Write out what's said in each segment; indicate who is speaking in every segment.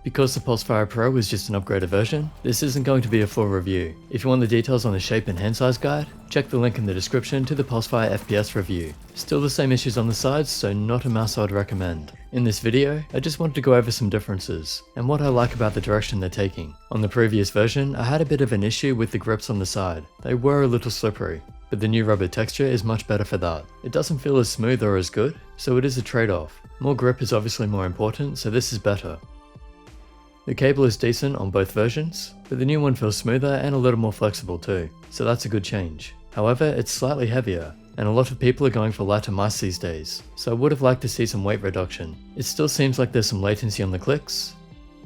Speaker 1: Because the Pulsefire Pro is just an upgraded version, this isn't going to be a full review. If you want the details on the shape and hand size guide, check the link in the description to the Pulsefire FPS review. Still the same issues on the sides, so not a mouse I'd recommend. In this video, I just wanted to go over some differences, and what I like about the direction they're taking. On the previous version, I had a bit of an issue with the grips on the side. They were a little slippery, but the new rubber texture is much better for that. It doesn't feel as smooth or as good, so it is a trade-off. More grip is obviously more important, so this is better. The cable is decent on both versions, but the new one feels smoother and a little more flexible too, so that's a good change. However, it's slightly heavier, and a lot of people are going for lighter mice these days, so I would have liked to see some weight reduction. It still seems like there's some latency on the clicks.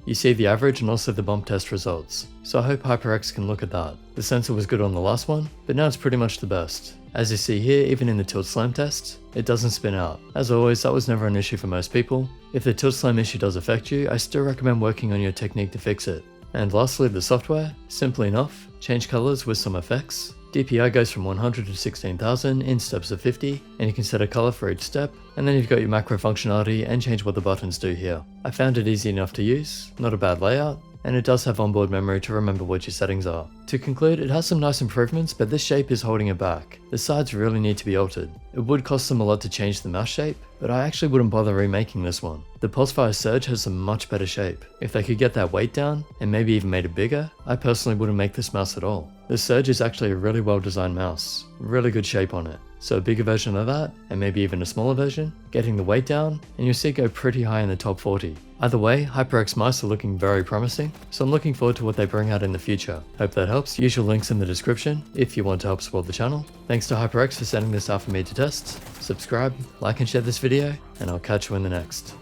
Speaker 1: You see the average and also the bump test results, so I hope HyperX can look at that. The sensor was good on the last one, but now it's pretty much the best. As you see here, even in the tilt slam test, it doesn't spin out. As always, that was never an issue for most people. If the tilt slam issue does affect you, I still recommend working on your technique to fix it. And lastly, the software. Simply enough, change colors with some effects. DPI goes from 100 to 16,000 in steps of 50, and you can set a color for each step, and then you've got your macro functionality and change what the buttons do here. I found it easy enough to use, not a bad layout, and it does have onboard memory to remember what your settings are. To conclude, it has some nice improvements, but this shape is holding it back. The sides really need to be altered. It would cost them a lot to change the mouse shape, but I actually wouldn't bother remaking this one. The Pulsefire Surge has a much better shape. If they could get that weight down, and maybe even made it bigger, I personally wouldn't make this mouse at all. The Surge is actually a really well designed mouse, really good shape on it. So a bigger version of that, and maybe even a smaller version, getting the weight down, and you'll see it go pretty high in the top 40. Either way, HyperX mice are looking very promising, so I'm looking forward to what they bring out in the future. Hope that helps. Use your links in the description if you want to help support the channel. Thanks to HyperX for sending this out for me to test. Subscribe, like and share this video, and I'll catch you in the next.